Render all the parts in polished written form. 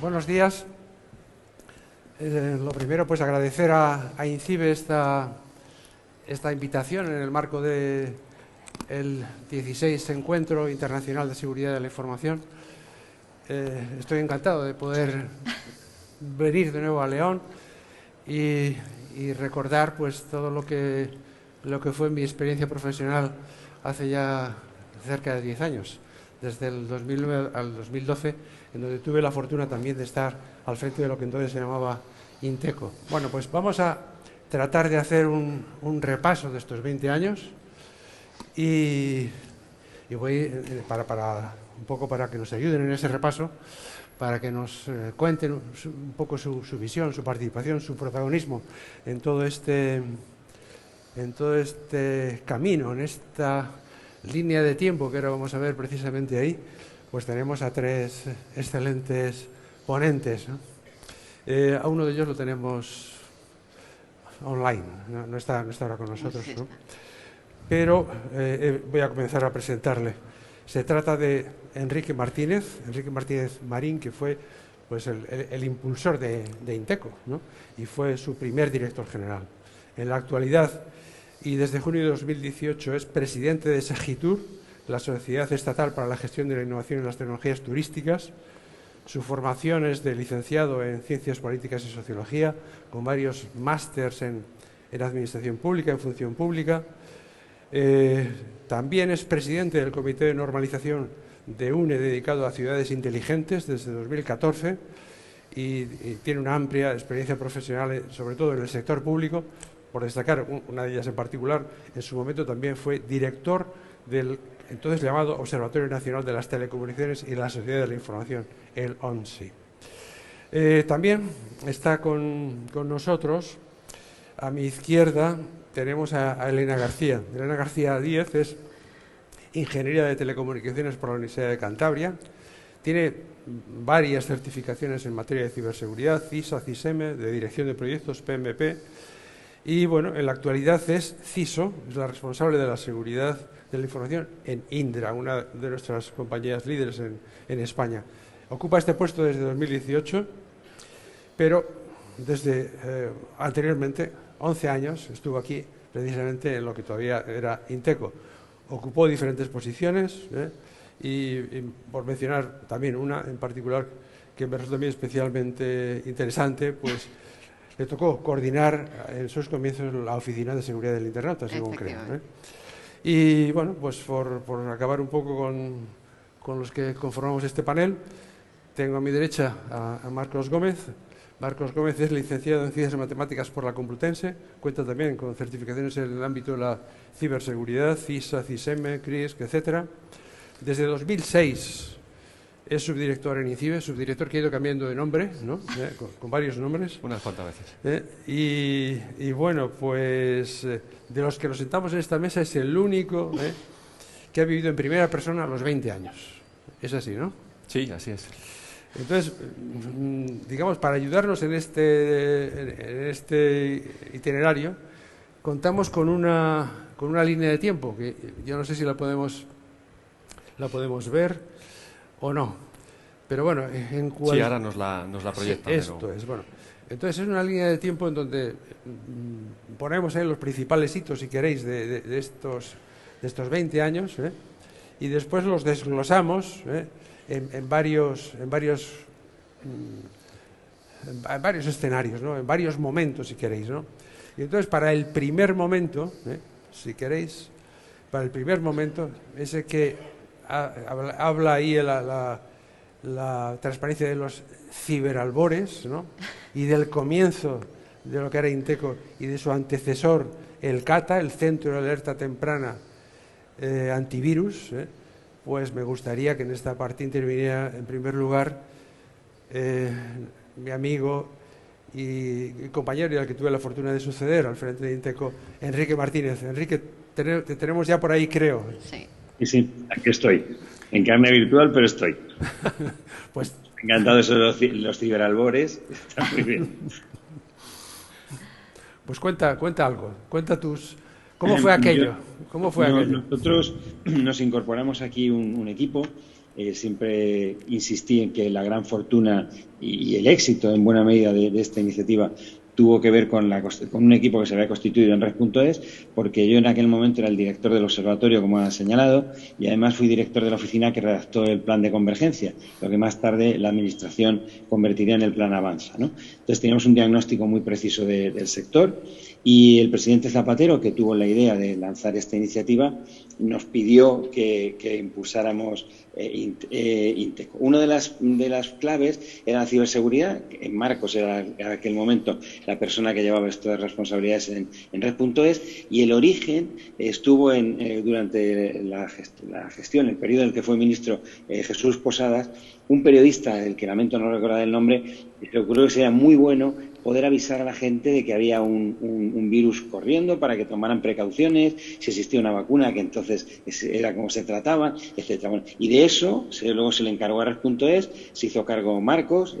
Buenos días. Lo primero, pues agradecer a INCIBE esta invitación en el marco del 16 Encuentro Internacional de Seguridad de la Información. Estoy encantado de poder venir de nuevo a León y recordar pues todo lo que fue mi experiencia profesional hace ya cerca de 10 años, desde el 2009 al 2012, en donde tuve la fortuna también de estar al frente de lo que entonces se llamaba Inteco. Bueno, pues vamos a tratar de hacer un repaso de estos 20 años y voy para un poco para que nos ayuden en ese repaso, para que nos cuenten un poco su visión, su participación, su protagonismo en todo este camino, en esta línea de tiempo que ahora vamos a ver precisamente ahí. Pues tenemos a tres excelentes ponentes, ¿no? A uno de ellos lo tenemos online, no está ahora con nosotros, ¿no? Pero voy a comenzar a presentarle. Se trata de Enrique Martínez Marín, que fue pues el impulsor de Inteco, ¿no? Y fue su primer director general. En la actualidad, y desde junio de 2018, es presidente de Segitur, la Sociedad Estatal para la Gestión de la Innovación en las Tecnologías Turísticas. Su formación es de licenciado en Ciencias Políticas y Sociología, con varios másters en Administración Pública, en Función Pública. También es presidente del Comité de Normalización de UNE, dedicado a ciudades inteligentes, desde 2014, y tiene una amplia experiencia profesional, sobre todo en el sector público. Por destacar una de ellas en particular, en su momento también fue director del entonces llamado Observatorio Nacional de las Telecomunicaciones y la Sociedad de la Información, el ONSI. También está con nosotros, a mi izquierda, tenemos a Elena García. Elena García Díez es ingeniera de telecomunicaciones por la Universidad de Cantabria. Tiene varias certificaciones en materia de ciberseguridad, CISA, CISM, de dirección de proyectos, PMP. Y bueno, en la actualidad es CISO, es la responsable de la seguridad de la información en Indra, una de nuestras compañías líderes en España. Ocupa este puesto desde 2018, pero desde anteriormente, 11 años, estuvo aquí precisamente en lo que todavía era Inteco. Ocupó diferentes posiciones y por mencionar también una en particular que me resulta a mí especialmente interesante, pues le tocó coordinar en sus comienzos la Oficina de Seguridad del Internauta, según creo. Y bueno, pues por acabar un poco con los que conformamos este panel, tengo a mi derecha a Marcos Gómez. Marcos Gómez es licenciado en Ciencias Matemáticas por la Complutense, cuenta también con certificaciones en el ámbito de la ciberseguridad, CISA, CISM, CRISC, etc. Desde 2006 es subdirector en INCIBE, subdirector que ha ido cambiando de nombre, ¿no? Con varios nombres. Unas cuantas veces. Y bueno, pues de los que nos sentamos en esta mesa es el único que ha vivido en primera persona los 20 años. Es así, ¿no? Sí, así es. Entonces, digamos, para ayudarnos en este itinerario, contamos con una línea de tiempo que yo no sé si la podemos ver o no, pero bueno, sí, ahora nos la proyectan. Sí, esto es, bueno. Entonces es una línea de tiempo en donde ponemos ahí los principales hitos, si queréis, de estos 20 años, y después los desglosamos en varios escenarios, ¿no? En varios momentos, si queréis, ¿no? Y entonces para el primer momento, si queréis, para el primer momento, ese que habla ahí la transparencia de los ciberalbores, ¿no? Y del comienzo de lo que era Inteco y de su antecesor, el CATA, el Centro de Alerta Temprana Antivirus, pues me gustaría que en esta parte interviniera en primer lugar mi amigo y compañero y al que tuve la fortuna de suceder al frente de Inteco, Enrique Martínez. Enrique, te tenemos ya por ahí, creo. Sí. Sí, aquí estoy. En carne virtual, pero estoy. Pues encantado de eso de los ciberalbores. Está muy bien. Pues cuenta algo. Cuenta ¿Cómo fue aquello? ¿Cómo fue aquello? Nosotros nos incorporamos aquí un equipo siempre insistí en que la gran fortuna y el éxito en buena medida de esta iniciativa tuvo que ver con un equipo que se había constituido en Red.es, porque yo en aquel momento era el director del observatorio, como ha señalado, y además fui director de la oficina que redactó el plan de convergencia, lo que más tarde la Administración convertiría en el plan Avanza, ¿no? Entonces teníamos un diagnóstico muy preciso del sector, y el presidente Zapatero, que tuvo la idea de lanzar esta iniciativa, nos pidió que impulsáramos Inteco. Una de las claves era la ciberseguridad. Marcos era en aquel momento la persona que llevaba estas responsabilidades en Red.es, y el origen estuvo durante la gestión, el periodo en el que fue ministro Jesús Posadas, un periodista, del que lamento no recordar el nombre, se le ocurrió que sería muy bueno poder avisar a la gente de que había un virus corriendo para que tomaran precauciones, si existía una vacuna, que entonces era como se trataba, etcétera. Bueno, y de eso luego se le encargó a Red.es, se hizo cargo Marcos,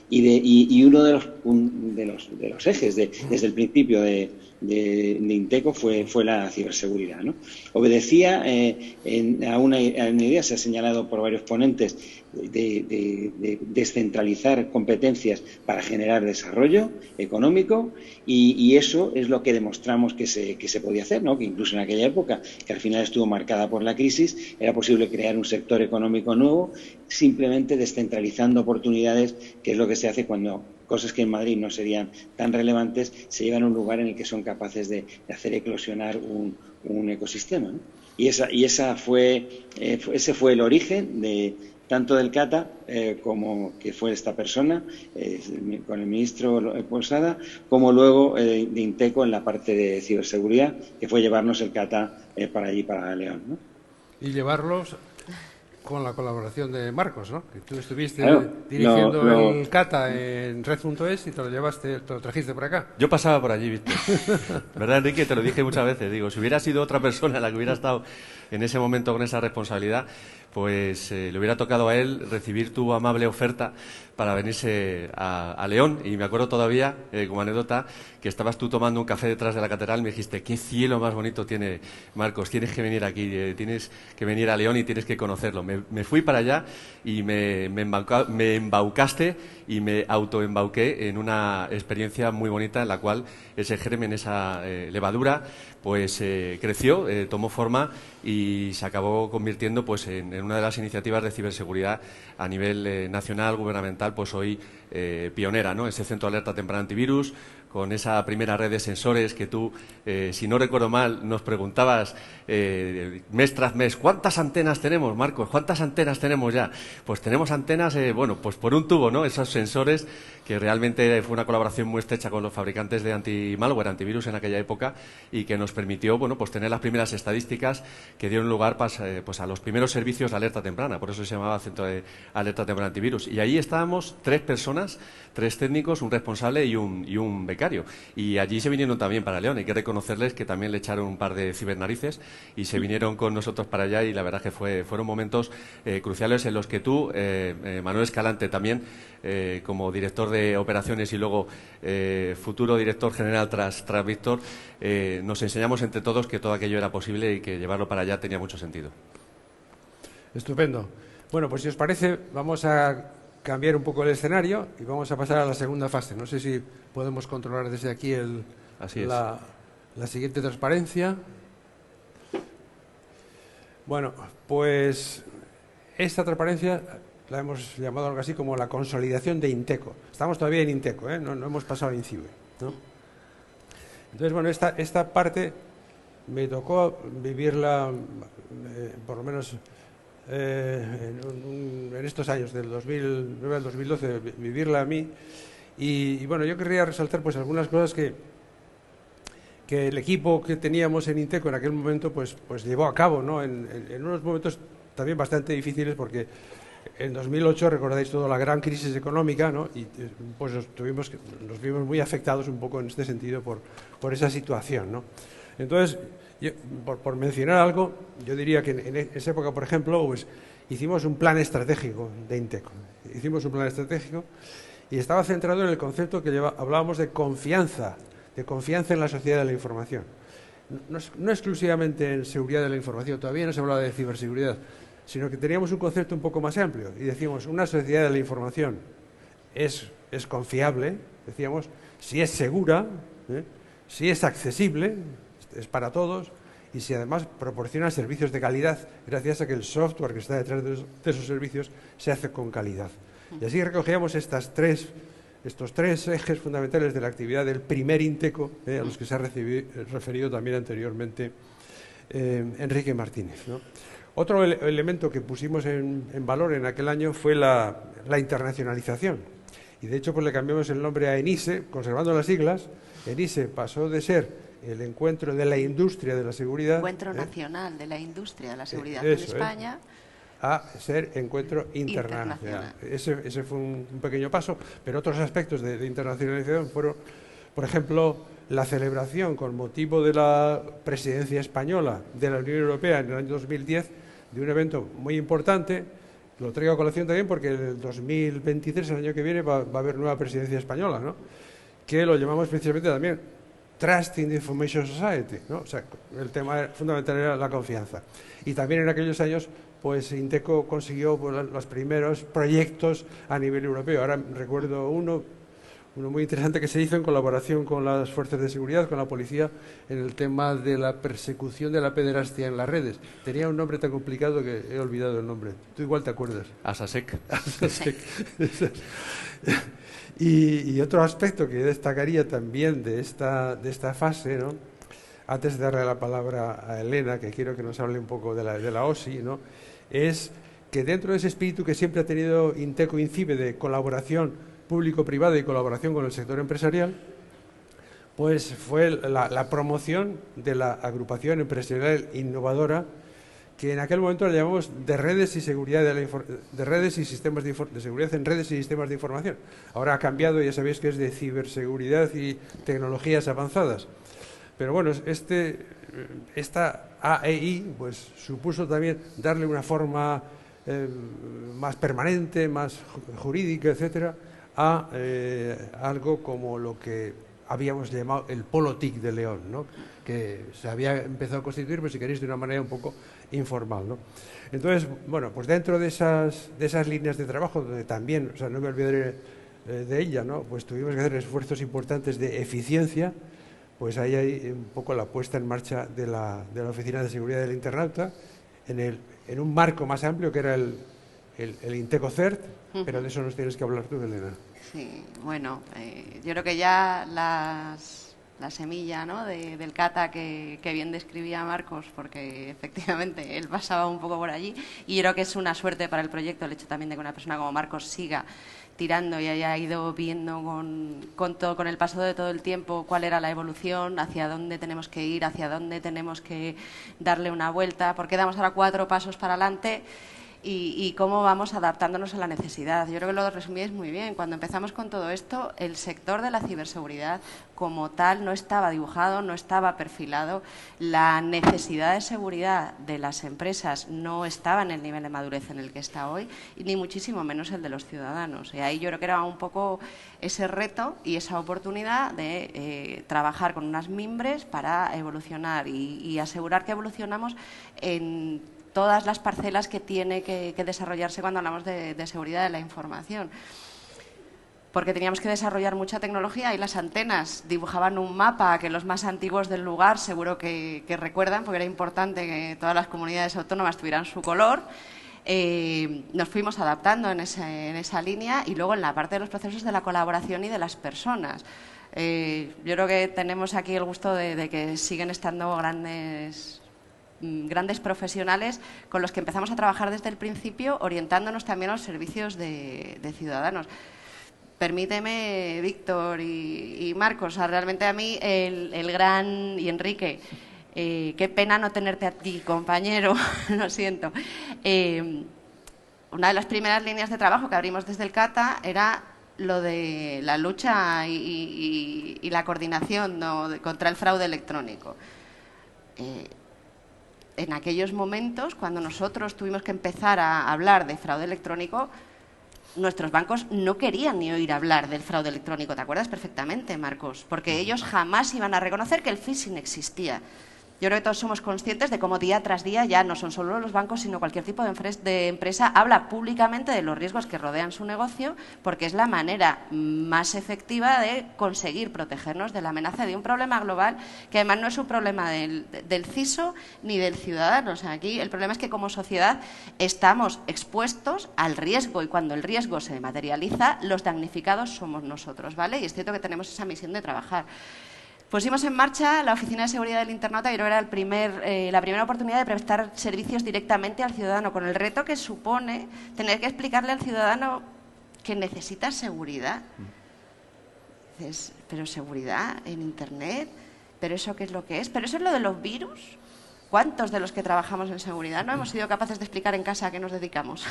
y uno de los ejes desde el principio de Inteco fue la ciberseguridad, ¿no? Obedecía a una idea, se ha señalado por varios ponentes, de descentralizar competencias para generar desarrollo económico, y eso es lo que demostramos que se podía hacer, ¿no? Que incluso en aquella época, que al final estuvo marcada por la crisis, era posible crear un sector económico nuevo simplemente descentralizando oportunidades, que es lo que se hace cuando cosas que en Madrid no serían tan relevantes se llevan a un lugar en el que son capaces de hacer eclosionar un ecosistema, ¿no? Y ese fue el origen de tanto del CATA como que fue esta persona, con el ministro Posada, como luego de Inteco en la parte de ciberseguridad, que fue llevarnos el CATA para allí, para León, ¿no? Y llevarlos con la colaboración de Marcos, ¿no? Que tú estuviste dirigiendo el CATA en Red.es y te lo trajiste por acá. Yo pasaba por allí, Víctor. ¿Verdad, Enrique? Te lo dije muchas veces. Digo, si hubiera sido otra persona la que hubiera estado en ese momento con esa responsabilidad, pues le hubiera tocado a él recibir tu amable oferta para venirse a León. Y me acuerdo todavía, como anécdota, que estabas tú tomando un café detrás de la catedral y me dijiste, qué cielo más bonito tiene Marcos, tienes que venir aquí, tienes que venir a León y tienes que conocerlo. Me fui para allá y me embaucaste y me autoembauqué en una experiencia muy bonita en la cual ese germen, esa levadura, pues creció, tomó forma y se acabó convirtiendo pues en una de las iniciativas de ciberseguridad a nivel nacional, gubernamental, pues hoy pionera, ¿no? Ese centro de alerta temprana antivirus, con esa primera red de sensores que tú, si no recuerdo mal, nos preguntabas mes tras mes, ¿cuántas antenas tenemos, Marcos? ¿Cuántas antenas tenemos ya? Pues tenemos antenas, pues por un tubo, ¿no? Esos sensores, que realmente fue una colaboración muy estrecha con los fabricantes de antimalware, antivirus en aquella época, y que nos permitió, pues tener las primeras estadísticas que dieron lugar pues a los primeros servicios de alerta temprana. Por eso se llamaba Centro de Alerta Temprana Antivirus. Y ahí estábamos 3 personas, 3 técnicos, un responsable y un becario. Y allí se vinieron también para León. Hay que reconocerles que también le echaron un par de cibernarices y se vinieron con nosotros para allá, y la verdad que fueron momentos cruciales en los que tú, Manuel Escalante también, como director de operaciones y luego futuro director general tras Víctor, nos enseñamos entre todos que todo aquello era posible y que llevarlo para allá tenía mucho sentido. Estupendo. Bueno, pues si os parece, vamos a cambiar un poco el escenario y vamos a pasar a la segunda fase. No sé si podemos controlar desde aquí la siguiente transparencia. Bueno, pues esta transparencia la hemos llamado algo así como la consolidación de Inteco. Estamos todavía en Inteco, no hemos pasado a Incibe, ¿no? Entonces, bueno, esta parte me tocó vivirla, por lo menos en estos años, del 2009 al 2012, vivirla a mí. Y bueno, yo querría resaltar pues algunas cosas que el equipo que teníamos en Inteco en aquel momento pues llevó a cabo, ¿no? En unos momentos también bastante difíciles, porque en 2008 recordáis toda la gran crisis económica, ¿no? Y pues nos vimos muy afectados un poco en este sentido por esa situación, ¿no? Entonces, por mencionar algo, yo diría que en esa época, por ejemplo, pues hicimos un plan estratégico de Inteco. Hicimos un plan estratégico y estaba centrado en el concepto que hablábamos de confianza en la sociedad de la información. No exclusivamente en seguridad de la información, todavía no se hablaba de ciberseguridad, sino que teníamos un concepto un poco más amplio y decíamos, una sociedad de la información es confiable, decíamos, si es segura, si es accesible, es para todos, y si además proporciona servicios de calidad gracias a que el software que está detrás de esos servicios se hace con calidad. Y así recogíamos estos tres ejes fundamentales de la actividad del primer Inteco, a los que se ha referido también anteriormente Enrique Martínez, ¿no? Otro elemento que pusimos en valor en aquel año fue la internacionalización. Y de hecho pues le cambiamos el nombre a ENISE, conservando las siglas. ENISE pasó de ser el encuentro de la industria de la seguridad. Encuentro nacional de la industria de la seguridad en España. A ser encuentro internacional. Ese fue un pequeño paso, pero otros aspectos de internacionalización fueron, por ejemplo, la celebración con motivo de la presidencia española de la Unión Europea en el año 2010 de un evento muy importante. Lo traigo a colación también porque en el 2023, el año que viene, va a haber nueva presidencia española, ¿no? Que lo llamamos precisamente también Trust in the Information Society, ¿no? O sea, el tema fundamental era la confianza. Y también en aquellos años, pues Inteco consiguió los primeros proyectos a nivel europeo. Ahora recuerdo uno muy interesante que se hizo en colaboración con las fuerzas de seguridad, con la policía, en el tema de la persecución de la pederastia en las redes. Tenía un nombre tan complicado que he olvidado el nombre. Tú igual te acuerdas. Asasec. Asasec. Y otro aspecto que destacaría también de esta fase, ¿no? Antes de darle la palabra a Elena, que quiero que nos hable un poco de la OSI, ¿no? Es que dentro de ese espíritu que siempre ha tenido Inteco INCIBE de colaboración público-privada y colaboración con el sector empresarial, pues fue la promoción de la agrupación empresarial innovadora, que en aquel momento la llamamos de redes y seguridad de redes y sistemas de seguridad en redes y sistemas de información. Ahora ha cambiado, ya sabéis que es de ciberseguridad y tecnologías avanzadas. Pero bueno, esta AEI pues supuso también darle una forma más permanente, más jurídica, etcétera, a algo como lo que habíamos llamado el Polo TIC de León, ¿no? Que se había empezado a constituir, pues si queréis, de una manera un poco informal, ¿no? Entonces, bueno, pues dentro de esas líneas de trabajo, donde también, o sea, no me olvidaré de ella, ¿no? Pues tuvimos que hacer esfuerzos importantes de eficiencia, pues ahí hay un poco la puesta en marcha de la Oficina de Seguridad del Internauta, en un marco más amplio que era el Inteco CERT, pero de eso nos tienes que hablar tú, Elena. Sí, bueno, yo creo que ya la semilla, ¿no?, del Cata que bien describía Marcos, porque efectivamente él pasaba un poco por allí, y yo creo que es una suerte para el proyecto el hecho también de que una persona como Marcos siga tirando y haya ido viendo con el paso de todo el tiempo cuál era la evolución, hacia dónde tenemos que ir, hacia dónde tenemos que darle una vuelta, porque damos ahora 4 pasos para adelante. Y cómo vamos adaptándonos a la necesidad. Yo creo que lo resumíais muy bien. Cuando empezamos con todo esto, el sector de la ciberseguridad como tal no estaba dibujado, no estaba perfilado. La necesidad de seguridad de las empresas no estaba en el nivel de madurez en el que está hoy, y ni muchísimo menos el de los ciudadanos. Y ahí yo creo que era un poco ese reto y esa oportunidad de trabajar con unas mimbres para evolucionar y asegurar que evolucionamos en todas las parcelas que tiene que desarrollarse cuando hablamos de seguridad de la información. Porque teníamos que desarrollar mucha tecnología y las antenas dibujaban un mapa que los más antiguos del lugar seguro que recuerdan, porque era importante que todas las comunidades autónomas tuvieran su color. Nos fuimos adaptando en esa línea, y luego en la parte de los procesos de la colaboración y de las personas. Yo creo que tenemos aquí el gusto de que siguen estando grandes profesionales con los que empezamos a trabajar desde el principio, orientándonos también a los servicios de ciudadanos. Permíteme, Víctor y Marcos, realmente a mí el gran, y Enrique, qué pena no tenerte a ti, compañero, lo siento. Una de las primeras líneas de trabajo que abrimos desde el CATA era lo de la lucha y la coordinación, ¿no?, contra el fraude electrónico. En aquellos momentos, cuando nosotros tuvimos que empezar a hablar de fraude electrónico, nuestros bancos no querían ni oír hablar del fraude electrónico. ¿Te acuerdas perfectamente, Marcos? Porque ellos jamás iban a reconocer que el phishing existía. yo creo que todos somos conscientes de cómo día tras día ya no son solo los bancos, sino cualquier tipo de empresa habla públicamente de los riesgos que rodean su negocio, porque es la manera más efectiva de conseguir protegernos de la amenaza de un problema global, que además no es un problema del CISO ni del ciudadano. O sea, aquí el problema es que como sociedad estamos expuestos al riesgo, y cuando el riesgo se materializa, los damnificados somos nosotros, ¿vale? Y es cierto que tenemos esa misión de trabajar. Pusimos en marcha la Oficina de Seguridad del Internauta, y creo que era la primera oportunidad de prestar servicios directamente al ciudadano, con el reto que supone tener que explicarle al ciudadano que necesita seguridad. Dices, ¿pero seguridad en Internet? ¿Pero eso qué es lo que es? ¿Pero eso es lo de los virus? ¿Cuántos de los que trabajamos en seguridad no hemos sido capaces de explicar en casa a qué nos dedicamos?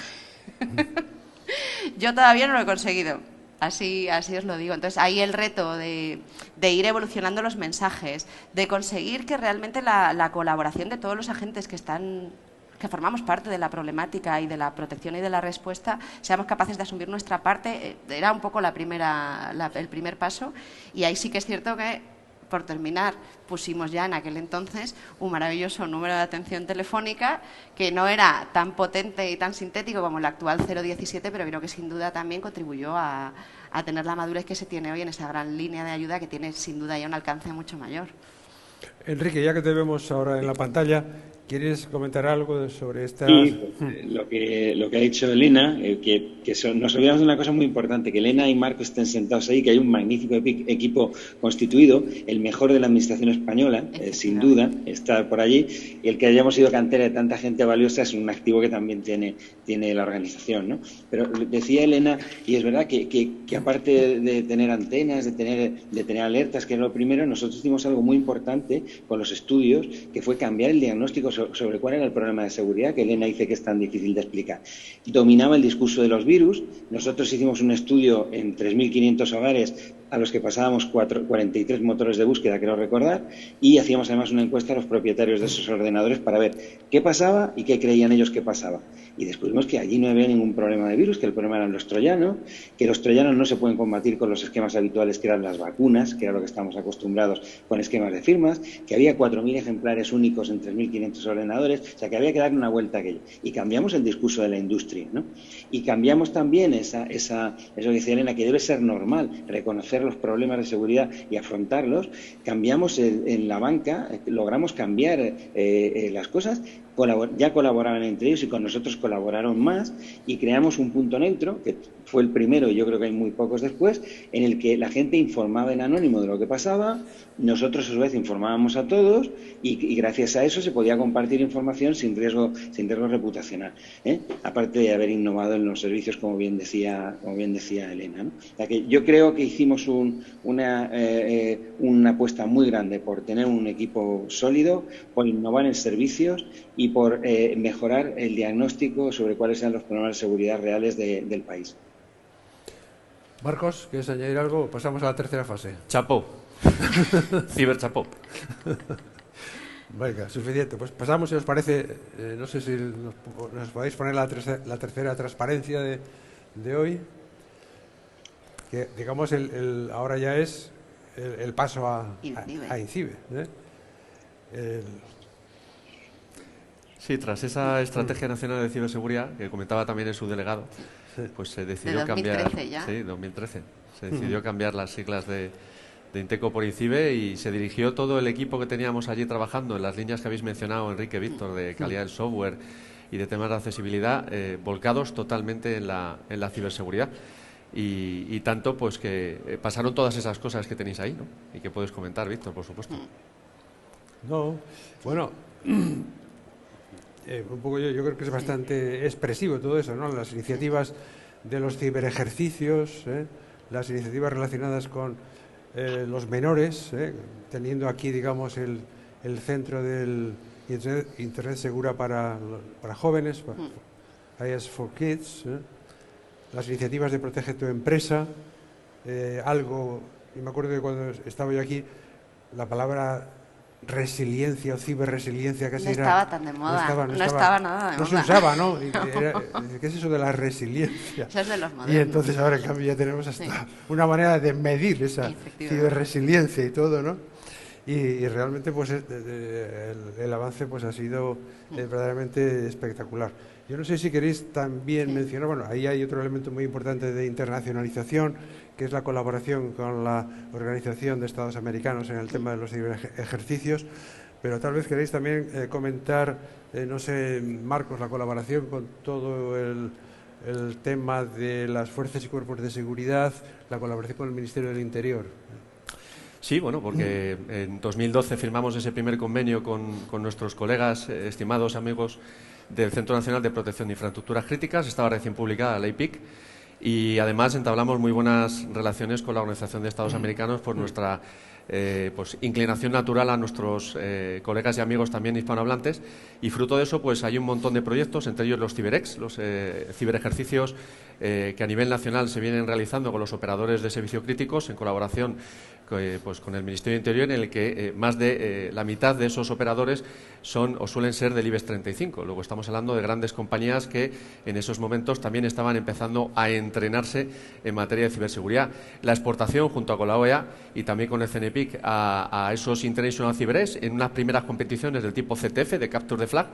Yo todavía no lo he conseguido. Así os lo digo. Entonces, ahí el reto de ir evolucionando los mensajes, de conseguir que realmente la colaboración de todos los agentes que formamos parte de la problemática y de la protección y de la respuesta, seamos capaces de asumir nuestra parte, era un poco el primer paso. Y ahí sí que es cierto que, por terminar, pusimos ya en aquel entonces un maravilloso número de atención telefónica que no era tan potente y tan sintético como el actual 017, pero creo que sin duda también contribuyó a tener la madurez que se tiene hoy en esa gran línea de ayuda que tiene sin duda ya un alcance mucho mayor. Enrique, ya que te vemos ahora en la pantalla, ¿quieres comentar algo sobre esta...? Sí, lo que ha dicho Elena, nos olvidamos de una cosa muy importante, que Elena y Marco estén sentados ahí, que hay un magnífico equipo constituido, el mejor de la administración española, sin duda, está por allí, y el que hayamos sido cantera de tanta gente valiosa es un activo que también tiene la organización, ¿no? Pero decía Elena, y es verdad que aparte de tener antenas, de tener alertas, que es lo primero, nosotros hicimos algo muy importante con los estudios, que fue cambiar el diagnóstico sobre cuál era el problema de seguridad, que Elena dice que es tan difícil de explicar. Dominaba el discurso de los virus. Nosotros hicimos un estudio en 3.500 hogares a los que pasábamos 43 motores de búsqueda, creo recordar, y hacíamos además una encuesta a los propietarios de esos ordenadores para ver qué pasaba y qué creían ellos que pasaba. Y descubrimos que allí no había ningún problema de virus, que el problema eran los troyanos, que los troyanos no se pueden combatir con los esquemas habituales que eran las vacunas, que era lo que estamos acostumbrados con esquemas de firmas, que había 4.000 ejemplares únicos en 3.500 ordenadores, o sea que había que darle una vuelta a aquello. Y cambiamos el discurso de la industria, ¿no? Y cambiamos también eso que decía Elena, que debe ser normal, reconocer los problemas de seguridad y afrontarlos. Cambiamos en la banca, logramos cambiar las cosas, ya colaboraban entre ellos y con nosotros colaboraron más, y creamos un punto neutro, que fue el primero y yo creo que hay muy pocos después, en el que la gente informaba en anónimo de lo que pasaba, nosotros a su vez informábamos a todos y gracias a eso se podía compartir información sin riesgo reputacional, aparte de haber innovado en los servicios, como bien decía Elena, ¿no? O sea que yo creo que hicimos una apuesta muy grande por tener un equipo sólido, por innovar en servicios y por mejorar el diagnóstico sobre cuáles eran los problemas de seguridad reales del país. Marcos, ¿quieres añadir algo? Pasamos a la tercera fase. Chapó. Ciberchapó. Venga, suficiente. Pues pasamos, si os parece, no sé si nos podéis poner la tercera transparencia de hoy, que digamos ahora ya es el paso a INCIBE. Sí, tras esa Estrategia Nacional de Ciberseguridad, que comentaba también el subdelegado, pues se decidió cambiar... Sí, 2013. Se decidió cambiar las siglas de Inteco por INCIBE, y se dirigió todo el equipo que teníamos allí trabajando en las líneas que habéis mencionado, Enrique, Víctor, de calidad del software y de temas de accesibilidad, volcados totalmente en la ciberseguridad. Y tanto pues que pasaron todas esas cosas que tenéis ahí, ¿no? Y que puedes comentar, Víctor, por supuesto. No, bueno, un poco yo creo que es bastante expresivo todo eso, ¿no? Las iniciativas de los ciberejercicios, las iniciativas relacionadas con los menores, teniendo aquí, digamos, el centro del Internet segura para jóvenes, IS for Kids, las iniciativas de Protege tu Empresa, y me acuerdo que cuando estaba yo aquí, la palabra resiliencia o ciberresiliencia casi no estaba tan de moda, no estaba nada de moda. No se usaba, ¿no? ¿Qué es eso de la resiliencia? Eso es de los modernos. Y entonces ahora en cambio ya tenemos hasta una manera de medir esa ciberresiliencia y todo, ¿no? y realmente pues el avance pues ha sido verdaderamente espectacular. Yo no sé si queréis también mencionar, bueno, ahí hay otro elemento muy importante de internacionalización, que es la colaboración con la Organización de Estados Americanos en el tema de los ciberejercicios, pero tal vez queréis también comentar, no sé, Marcos, la colaboración con todo el tema de las fuerzas y cuerpos de seguridad, la colaboración con el Ministerio del Interior. Sí, bueno, porque en 2012 firmamos ese primer convenio con nuestros colegas, estimados amigos del Centro Nacional de Protección de Infraestructuras Críticas. Estaba recién publicada la IPIC y además entablamos muy buenas relaciones con la Organización de Estados Americanos por nuestra pues, inclinación natural a nuestros colegas y amigos también hispanohablantes, y fruto de eso pues hay un montón de proyectos, entre ellos los CiberEx, los ciberejercicios que a nivel nacional se vienen realizando con los operadores de servicio críticos en colaboración pues con el Ministerio de Interior, en el que más de la mitad de esos operadores son o suelen ser del IBEX 35. Luego estamos hablando de grandes compañías que en esos momentos también estaban empezando a entrenarse en materia de ciberseguridad. La exportación junto con la OEA y también con el CNPIC a esos International CiberEx en unas primeras competiciones del tipo CTF, de Capture the Flag,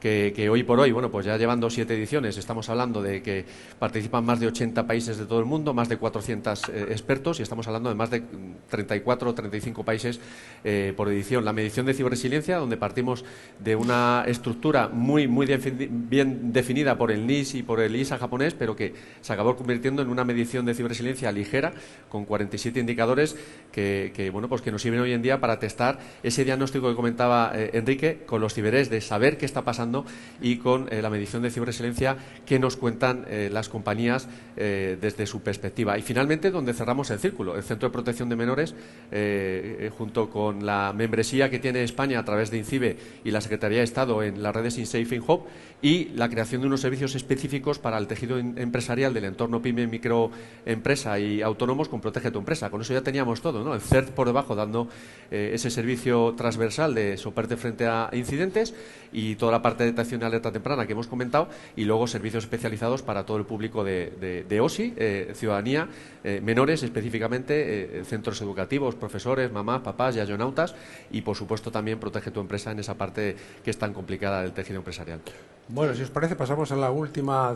que hoy por hoy, bueno, pues ya llevan 7 ediciones, estamos hablando de que participan más de 80 países de todo el mundo, más de 400 expertos, y estamos hablando de más de 34 o 35 países por edición. La medición de ciberresiliencia, donde partimos de una estructura muy bien definida por el NIST y por el ISA japonés, pero que se acabó convirtiendo en una medición de ciberresiliencia ligera, con 47 indicadores que bueno, pues que nos sirven hoy en día para testar ese diagnóstico que comentaba Enrique con los CiberEx, de saber qué está pasando, y con la medición de ciberresiliencia que nos cuentan las compañías desde su perspectiva. Y finalmente, donde cerramos el círculo, el Centro de Protección de Menores, junto con la membresía que tiene España a través de INCIBE y la Secretaría de Estado en las redes InSafe, InHub, y la creación de unos servicios específicos para el tejido empresarial del entorno PYME, microempresa y autónomos con Protege tu Empresa. Con eso ya teníamos todo, ¿no? El CERT por debajo dando ese servicio transversal de soporte frente a incidentes y toda la parte de detección y alerta temprana que hemos comentado, y luego servicios especializados para todo el público de OSI, ciudadanía, menores específicamente, centros educativos, profesores, mamás, papás y ayonautas, y por supuesto también Protege tu Empresa en esa parte que es tan complicada del tejido empresarial. Bueno, si os parece, pasamos a la última.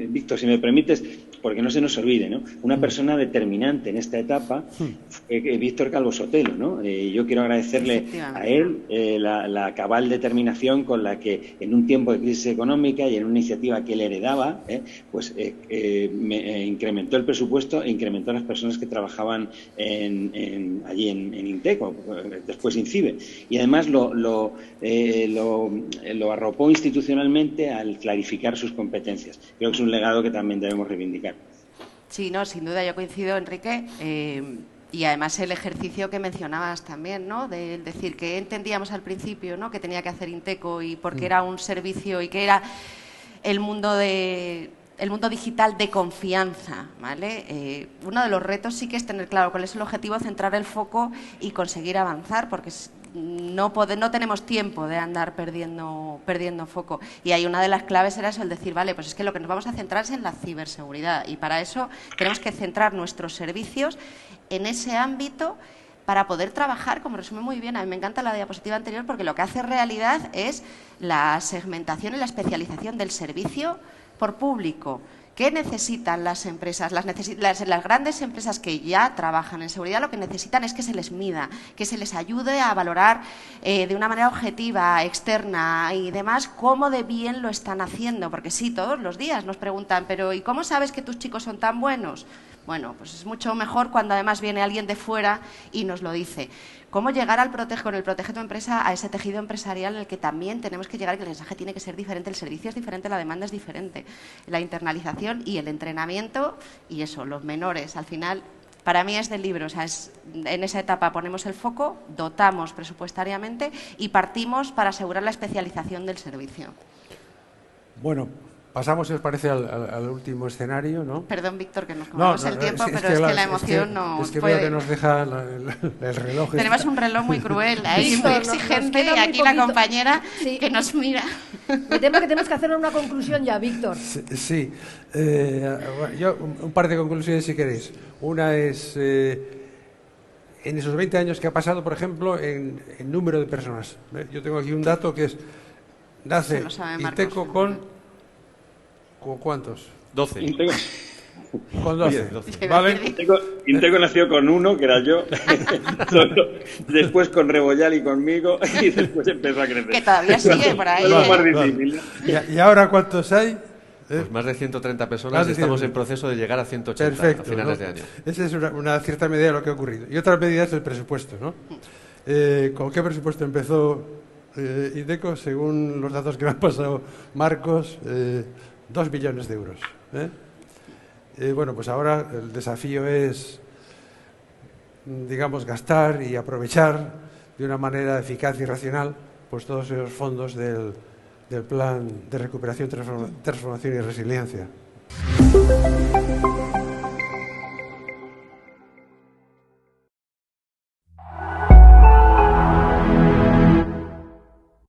Víctor, si me permites, porque no se nos olvide, ¿no? Una persona determinante en esta etapa fue Víctor Calvo Sotelo, ¿no? Yo quiero agradecerle a él la cabal determinación con la que en un tiempo de crisis económica y en una iniciativa que él heredaba, incrementó el presupuesto e incrementó las personas que trabajaban allí en Inteco, después INCIBE, y además lo arropó institucionalmente al clarificar sus competencias. Creo que es un legado que también debemos reivindicar. Sí, no, sin duda yo coincido, Enrique, y además el ejercicio que mencionabas también, ¿no? De decir que entendíamos al principio, ¿no?, que tenía que hacer Inteco y porque era un servicio y que era el mundo digital de confianza, ¿vale? Uno de los retos sí que es tener claro cuál es el objetivo, centrar el foco y conseguir avanzar, porque no tenemos tiempo de andar perdiendo foco. Y ahí una de las claves era eso, el decir, vale, pues es que lo que nos vamos a centrar es en la ciberseguridad, y para eso tenemos que centrar nuestros servicios en ese ámbito para poder trabajar, como resume muy bien, a mí me encanta la diapositiva anterior, porque lo que hace realidad es la segmentación y la especialización del servicio por público. ¿Qué necesitan las empresas? Las grandes empresas que ya trabajan en seguridad lo que necesitan es que se les mida, que se les ayude a valorar de una manera objetiva, externa y demás cómo de bien lo están haciendo. Porque sí, todos los días nos preguntan, pero ¿y cómo sabes que tus chicos son tan buenos? Bueno, pues es mucho mejor cuando además viene alguien de fuera y nos lo dice. ¿Cómo llegar con el Protege tu Empresa a ese tejido empresarial en el que también tenemos que llegar, que el mensaje tiene que ser diferente, el servicio es diferente, la demanda es diferente, la internalización y el entrenamiento y eso, los menores, al final, para mí es del libro, o sea, en esa etapa ponemos el foco, dotamos presupuestariamente y partimos para asegurar la especialización del servicio. Bueno, pasamos, si os parece, al último escenario, ¿no? Perdón, Víctor, que nos comemos el tiempo, pero es que la emoción no es que puede. Veo que nos deja el reloj. Tenemos un reloj muy cruel, ahí muy exigente, y aquí la compañera que nos mira. Me temo que tenemos que hacer una conclusión ya, Víctor. Sí. Yo un par de conclusiones, si queréis. Una es en esos 20 años que ha pasado, por ejemplo, en número de personas. Yo tengo aquí un dato que es, nace Inteco con ¿cuántos? 12. Con 12. 12. ¿Vale? Inteco nació con 1, que era yo, después con Rebollal y conmigo, y después empezó a crecer. Que todavía sigue por ahí. Es lo más difícil. ¿Y ahora cuántos hay? Pues más de 130 personas, estamos en proceso de llegar a 180 Perfecto, a finales de ¿no? año. Esa es una cierta medida de lo que ha ocurrido. Y otra medida es el presupuesto, ¿no? ¿Con qué presupuesto empezó Inteco? Según los datos que me han pasado Marcos, 2 millones de euros. Bueno, pues ahora el desafío es, digamos, gastar y aprovechar de una manera eficaz y racional pues todos esos fondos del Plan de Recuperación, Transformación y Resiliencia.